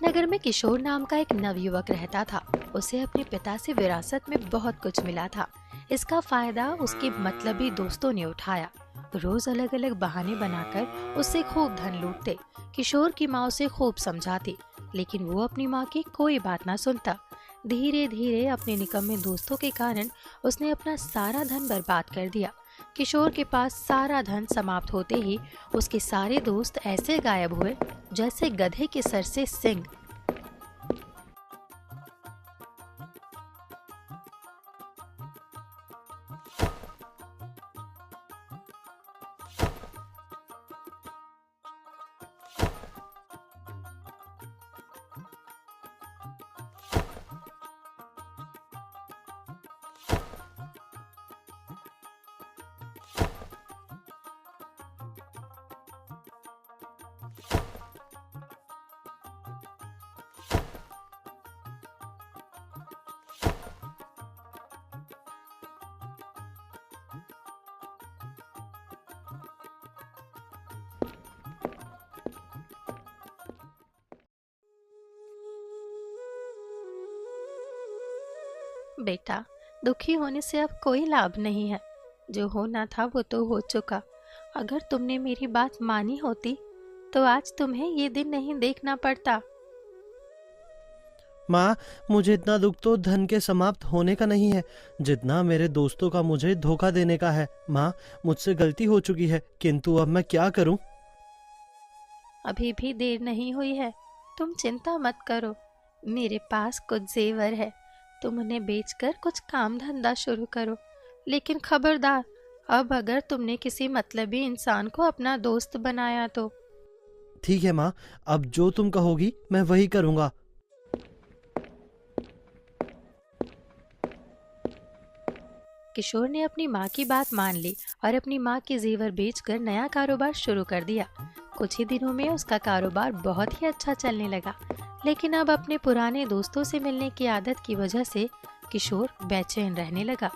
नगर में किशोर नाम का एक नवयुवक रहता था। उसे अपने पिता से विरासत में बहुत कुछ मिला था। इसका फायदा उसके मतलबी दोस्तों ने उठाया। रोज अलग अलग बहाने बनाकर उससे खूब धन लूटते। किशोर की माँ उसे खूब समझाती, लेकिन वो अपनी माँ की कोई बात ना सुनता। धीरे धीरे अपने निकम्मे दोस्तों के कारण उसने अपना सारा धन बर्बाद कर दिया। किशोर के पास सारा धन समाप्त होते ही उसके सारे दोस्त ऐसे गायब हुए जैसे गधे के सर से सींग। बेटा, दुखी होने से अब कोई लाभ नहीं है। जो होना था वो तो हो चुका। अगर तुमने मेरी बात मानी होती तो आज तुम्हें ये दिन नहीं देखना पड़ता। माँ, मुझे इतना दुख तो धन के समाप्त होने का नहीं है जितना मेरे दोस्तों का मुझे धोखा देने का है। माँ, मुझसे गलती हो चुकी है, किंतु अब मैं क्या करूँ? अभी भी देर नहीं हुई है। तुम चिंता मत करो। मेरे पास कुछ जेवर है। तुम उन्हें बेचकर कुछ काम धंधा शुरू करो। लेकिन खबरदार, अब अगर तुमने किसी मतलबी इंसान को अपना दोस्त बनाया तो। ठीक है माँ, अब जो तुम कहोगी मैं वही करूँगा। किशोर ने अपनी माँ की बात मान ली और अपनी माँ के जेवर बेचकर नया कारोबार शुरू कर दिया। कुछ ही दिनों में उसका कारोबार बहुत ही अच्छा चलने लगा। लेकिन अब अपने पुराने दोस्तों से मिलने की आदत की वजह से किशोर बेचैन रहने लगा।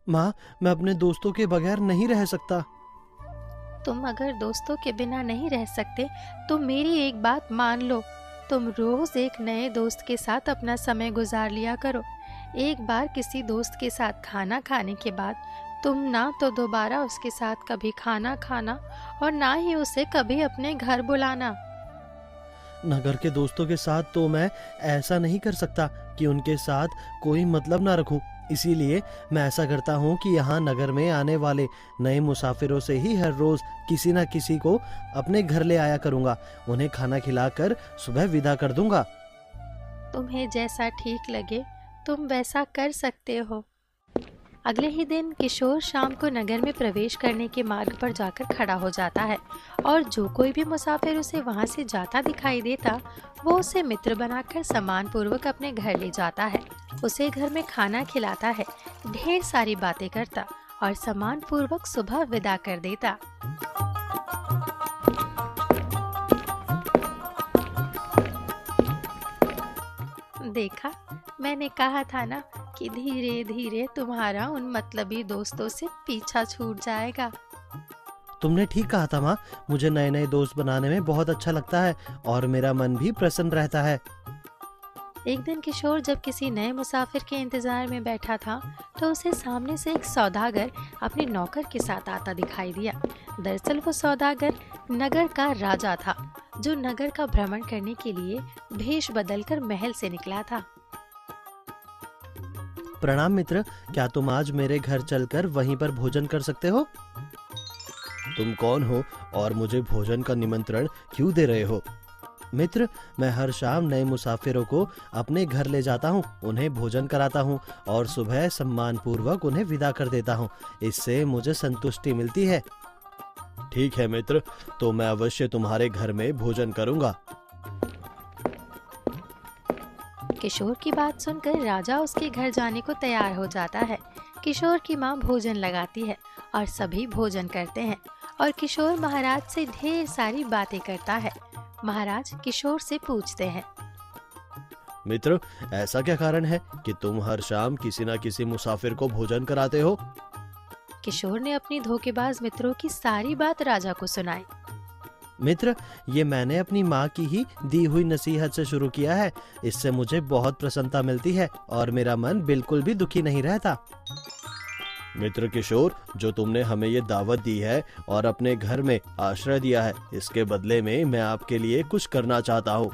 माँ, मैं अपने दोस्तों के बगैर नहीं रह सकता। तुम अगर दोस्तों के बिना नहीं रह सकते तो मेरी एक बात मान लो। तुम रोज एक नए दोस्त के साथ अपना समय गुजार लिया करो। एक बार किसी दोस्त के साथ खाना खाने के बाद तुम ना तो दोबारा उसके साथ कभी खाना खाना और ना ही उसे कभी अपने घर बुलाना। नगर के दोस्तों के साथ तो मैं ऐसा नहीं कर सकता कि उनके साथ कोई मतलब ना रखूं। इसीलिए मैं ऐसा करता हूं कि यहाँ नगर में आने वाले नए मुसाफिरों से ही हर रोज किसी न किसी को अपने घर ले आया करूंगा। उन्हें खाना खिलाकर सुबह विदा कर दूंगा। तुम्हें जैसा ठीक लगे तुम वैसा कर सकते हो। अगले ही दिन किशोर शाम को नगर में प्रवेश करने के मार्ग पर जाकर खड़ा हो जाता है और जो कोई भी मुसाफिर उसे वहां से जाता दिखाई देता वो उसे मित्र बनाकर सम्मान पूर्वक अपने घर ले जाता है। उसे घर में खाना खिलाता है, ढेर सारी बातें करता और सम्मान पूर्वक सुबह विदा कर देता। देखा, मैंने कहा था ना कि धीरे धीरे तुम्हारा उन मतलबी दोस्तों से पीछा छूट जाएगा। तुमने ठीक कहा था माँ, मुझे नए नए दोस्त बनाने में बहुत अच्छा लगता है और मेरा मन भी प्रसन्न रहता है। एक दिन किशोर जब किसी नए मुसाफिर के इंतजार में बैठा था तो उसे सामने से एक सौदागर अपने नौकर के साथ आता दिखाई दिया। दरअसल वो सौदागर नगर का राजा था जो नगर का भ्रमण करने के लिए भेष बदलकर महल से निकला था। प्रणाम मित्र, क्या तुम आज मेरे घर चलकर वहीं पर भोजन कर सकते हो? तुम कौन हो और मुझे भोजन का निमंत्रण क्यों दे रहे हो? मित्र, मैं हर शाम नए मुसाफिरों को अपने घर ले जाता हूँ, उन्हें भोजन कराता हूँ और सुबह सम्मान पूर्वक उन्हें विदा कर देता हूँ। इससे मुझे संतुष्टि मिलती है। ठीक है मित्र, तो मैं अवश्य तुम्हारे घर में भोजन करूँगा। किशोर की बात सुनकर राजा उसके घर जाने को तैयार हो जाता है। किशोर की माँ भोजन लगाती है और सभी भोजन करते हैं और किशोर महाराज से ढेर सारी बातें करता है। महाराज किशोर से पूछते हैं, मित्र, ऐसा क्या कारण है कि तुम हर शाम किसी न किसी मुसाफिर को भोजन कराते हो? किशोर ने अपनी धोखेबाज मित्रों की सारी बात राजा को सुनाई। मित्र, ये मैंने अपनी माँ की ही दी हुई नसीहत से शुरू किया है। इससे मुझे बहुत प्रसन्नता मिलती है और मेरा मन बिल्कुल भी दुखी नहीं रहता। मित्र किशोर, जो तुमने हमें ये दावत दी है और अपने घर में आश्रय दिया है, इसके बदले में मैं आपके लिए कुछ करना चाहता हूँ।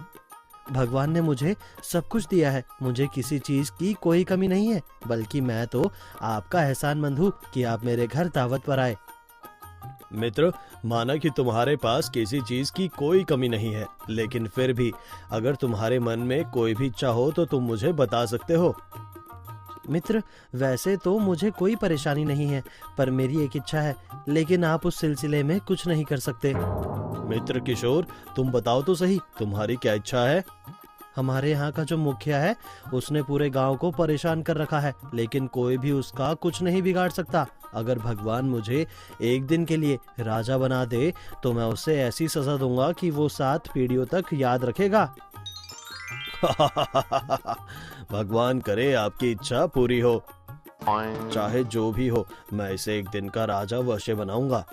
भगवान ने मुझे सब कुछ दिया है, मुझे किसी चीज की कोई कमी नहीं है, बल्कि मैं तो आपका एहसानमंद हूँ कि आप मेरे घर दावत पर आए। मित्र, माना कि तुम्हारे पास किसी चीज की कोई कमी नहीं है, लेकिन फिर भी अगर तुम्हारे मन में कोई भी इच्छा हो तो तुम मुझे बता सकते हो। मित्र, वैसे तो मुझे कोई परेशानी नहीं है, पर मेरी एक इच्छा है, लेकिन आप उस सिलसिले में कुछ नहीं कर सकते। मित्र किशोर, तुम बताओ तो सही, तुम्हारी क्या इच्छा है? हमारे यहाँ का जो मुखिया है, उसने पूरे गांव को परेशान कर रखा है, लेकिन कोई भी उसका कुछ नहीं बिगाड़ सकता। अगर भगवान मुझे एक दिन के लिए राजा बना दे तो मैं उसे ऐसी सजा दूंगा कि वो 7 पीढ़ियों तक याद रखेगा। भगवान करे आपकी इच्छा पूरी हो। चाहे जो भी हो, मैं इसे एक दिन का राजा अवश्य बनाऊंगा।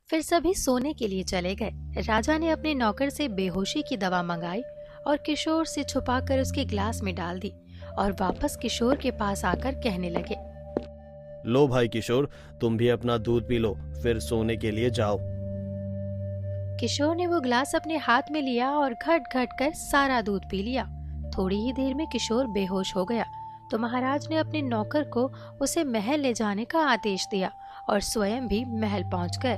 फिर सभी सोने के लिए चले गए। राजा ने अपने नौकर से बेहोशी की दवा मंगाई और किशोर से छुपाकर उसके गिलास में डाल दी और वापस किशोर के पास आकर कहने लगे, लो भाई किशोर, तुम भी अपना दूध पी लो, फिर सोने के लिए जाओ। किशोर ने वो गिलास अपने हाथ में लिया और घट घट कर सारा दूध पी लिया। थोड़ी ही देर में किशोर बेहोश हो गया तो महाराज ने अपने नौकर को उसे महल ले जाने का आदेश दिया और स्वयं भी महल पहुंच गए।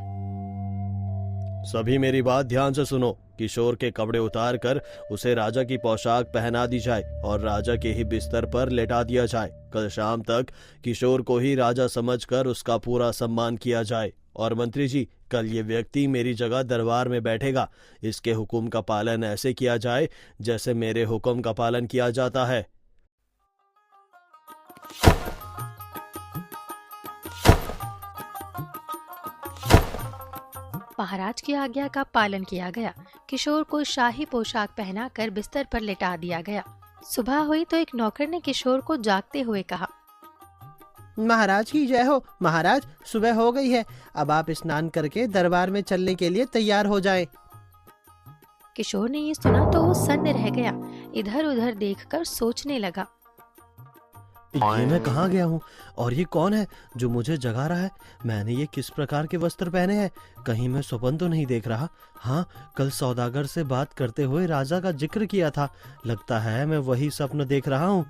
सभी मेरी बात ध्यान से सुनो। किशोर के कपड़े उतार कर उसे राजा की पोशाक पहना दी जाए और राजा के ही बिस्तर पर लेटा दिया जाए। कल शाम तक किशोर को ही राजा समझकर उसका पूरा सम्मान किया जाए। और मंत्री जी, कल ये व्यक्ति मेरी जगह दरबार में बैठेगा। इसके हुक्म का पालन ऐसे किया जाए जैसे मेरे हुक्म का पालन किया जाता है। महाराज की आज्ञा का पालन किया गया। किशोर को शाही पोशाक पहनाकर बिस्तर पर लेटा दिया गया। सुबह हुई तो एक नौकर ने किशोर को जागते हुए कहा, महाराज की जय हो। महाराज, सुबह हो गई है, अब आप स्नान करके दरबार में चलने के लिए तैयार हो जाएं। किशोर ने ये सुना तो वो सन्न रह गया। इधर उधर देखकर सोचने लगा, ये मैं कहाँ गया हूँ और ये कौन है जो मुझे जगा रहा है? मैंने ये किस प्रकार के वस्त्र पहने हैं? कहीं मैं स्वप्न तो नहीं देख रहा? हाँ, कल सौदागर से बात करते हुए राजा का जिक्र किया था। लगता है मैं वही स्वप्न देख रहा हूँ।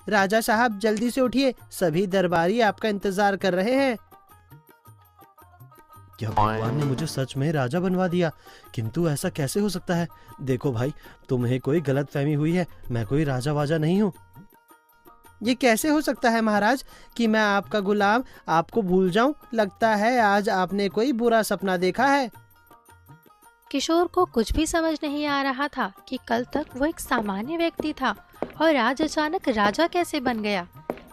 राजा साहब, जल्दी से उठिए, सभी दरबारी आपका इंतजार कर रहे हैं। क्या भगवान ने मुझे सच में राजा बनवा दिया? किंतु ऐसा कैसे हो सकता है? देखो भाई, तुम्हें कोई गलतफहमी हुई है, मैं कोई राजा वाजा नहीं हूँ। ये कैसे हो सकता है महाराज कि मैं आपका गुलाम आपको भूल जाऊं? लगता है आज आपने कोई बुरा सपना देखा है। किशोर को कुछ भी समझ नहीं आ रहा था कि कल तक वो एक सामान्य व्यक्ति था और आज अचानक राजा कैसे बन गया।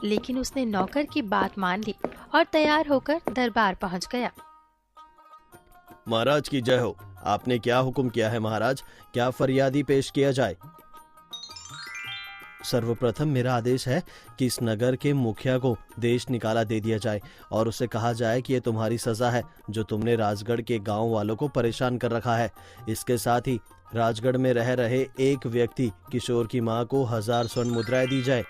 लेकिन उसने नौकर की बात मान ली और तैयार होकर दरबार पहुंच गया। महाराज की जय हो। आपने क्या हुक्म किया है महाराज? क्या फरियादी पेश किया जाए? सर्वप्रथम मेरा आदेश है कि इस नगर के मुखिया को देश निकाला दे दिया जाए और उसे कहा जाए कि ये तुम्हारी सजा है जो तुमने राजगढ़ के गांव वालों को परेशान कर रखा है। इसके साथ ही राजगढ़ में रह रहे एक व्यक्ति किशोर की मां को 1000 स्वर्ण मुद्राएं दी जाए।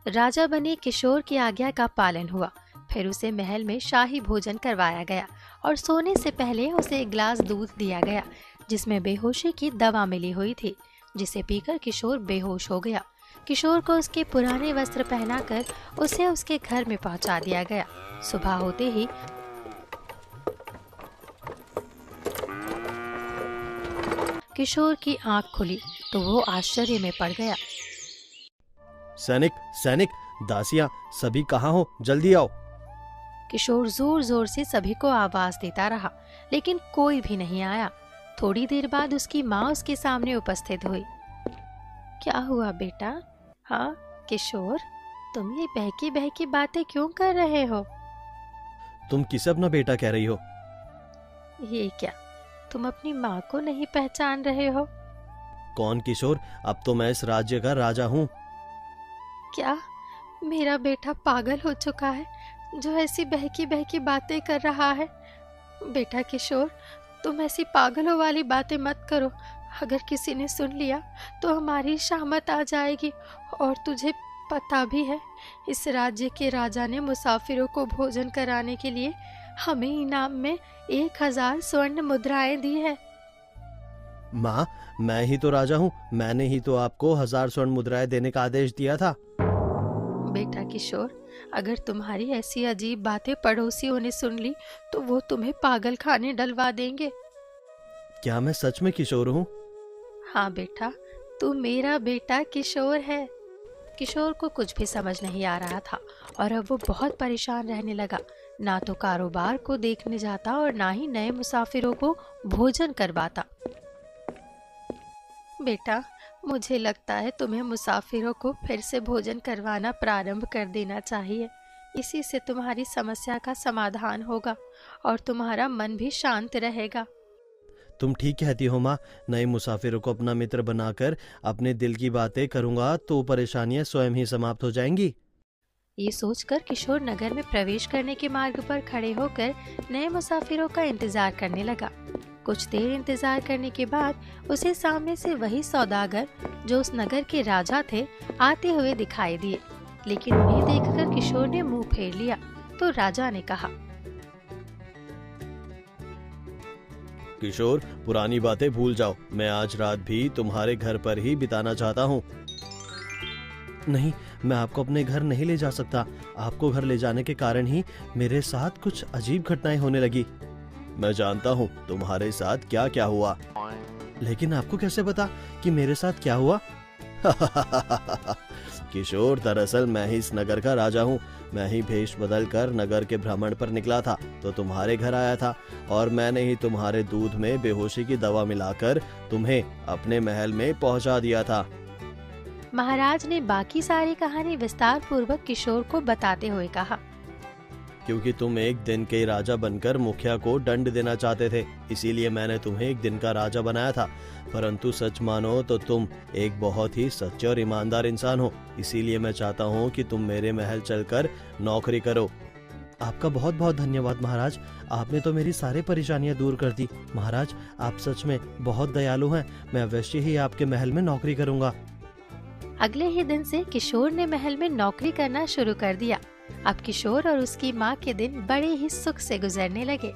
राजा बने किशोर की आज्ञा का पालन हुआ। फिर उसे महल में शाही भोजन करवाया गया और सोने से पहले उसे एक गिलास दूध दिया गया जिसमें बेहोशी की दवा मिली हुई थी, जिसे पीकर किशोर बेहोश हो गया। किशोर को उसके पुराने वस्त्र पहनाकर उसे उसके घर में पहुंचा दिया गया। सुबह होते ही किशोर की आंख खुली तो वो आश्चर्य में पड़ गया। सैनिक, सैनिक, दासियां, सभी कहाँ हो? जल्दी आओ। किशोर जोर जोर से सभी को आवाज देता रहा, लेकिन कोई भी नहीं आया। थोड़ी देर बाद उसकी माँ उसके सामने उपस्थित हुई। क्या हुआ बेटा? हाँ किशोर, तुम ये बहकी बहकी बातें क्यों कर रहे हो? तुम किसे अपना बेटा कह रही हो? ये क्या, तुम अपनी माँ को नहीं पहचान रहे हो? कौन किशोर? अब तो मैं इस राज्य का राजा हूँ। क्या मेरा बेटा पागल हो चुका है जो ऐसी बहकी बहकी बातें कर रहा है? बेटा किशोर, तुम ऐसी पागलों वाली बातें मत करो। अगर किसी ने सुन लिया तो हमारी शामत आ जाएगी। और तुझे पता भी है, इस राज्य के राजा ने मुसाफिरों को भोजन कराने के लिए हमें इनाम में 1000 स्वर्ण मुद्राएं दी है। माँ, मैं ही तो राजा हूँ। मैंने ही तो आपको 1000 स्वर्ण मुद्राएं देने का आदेश दिया था। बेटा किशोर, अगर तुम्हारी ऐसी अजीब बातें पड़ोसियों ने सुन ली तो वो तुम्हें पागल खाने डलवा देंगे। क्या मैं सच में किशोर हूँ? हाँ बेटा, तू मेरा बेटा किशोर है। किशोर को कुछ भी समझ नहीं आ रहा था और अब वो बहुत परेशान रहने लगा। ना तो कारोबार को देखने जाता और ना ही नए मुसाफिरों को भोजन करवाता। बेटा, मुझे लगता है तुम्हें मुसाफिरों को फिर से भोजन करवाना प्रारंभ कर देना चाहिए। इसी से तुम्हारी समस्या का समाधान होगा और तुम्हारा मन भी शांत रहेगा। तुम ठीक कहती हो माँ। नए मुसाफिरों को अपना मित्र बनाकर अपने दिल की बातें करूंगा तो परेशानियां स्वयं ही समाप्त हो जाएंगी। ये सोचकर किशोर नगर में प्रवेश करने के मार्ग पर खड़े होकर नए मुसाफिरों का इंतजार करने लगा। कुछ देर इंतजार करने के बाद उसे सामने से वही सौदागर जो उस नगर के राजा थे आते हुए दिखाई दिए। लेकिन उन्हें देखकर किशोर ने मुंह फेर लिया तो राजा ने कहा, किशोर, पुरानी बातें भूल जाओ। मैं आज रात भी तुम्हारे घर पर ही बिताना चाहता हूँ। नहीं, मैं आपको अपने घर नहीं ले जा सकता। आपको घर ले जाने के कारण ही मेरे साथ कुछ अजीब घटनाएं होने लगी। मैं जानता हूँ तुम्हारे साथ क्या क्या हुआ। लेकिन आपको कैसे पता कि मेरे साथ क्या हुआ? किशोर, दरअसल मैं ही इस नगर का राजा हूँ। मैं ही भेष बदल कर नगर के भ्रमण पर निकला था तो तुम्हारे घर आया था और मैंने ही तुम्हारे दूध में बेहोशी की दवा मिलाकर तुम्हें अपने महल में पहुंचा दिया था। महाराज ने बाकी सारी कहानी विस्तार पूर्वक किशोर को बताते हुए कहा, क्योंकि तुम एक दिन के राजा बनकर मुखिया को दंड देना चाहते थे, इसीलिए मैंने तुम्हें एक दिन का राजा बनाया था। परंतु सच मानो तो तुम एक बहुत ही सच्चे और ईमानदार इंसान हो, इसीलिए मैं चाहता हूँ कि तुम मेरे महल चलकर नौकरी करो। आपका बहुत बहुत धन्यवाद महाराज। आपने तो मेरी सारी परेशानियां दूर कर दी। महाराज, आप सच में बहुत दयालु हैं। मैं अवश्य ही आपके महल में नौकरी करूंगा। अगले ही दिन से किशोर ने महल में नौकरी करना शुरू कर दिया। अब किशोर और उसकी माँ के दिन बड़े ही सुख से गुजरने लगे।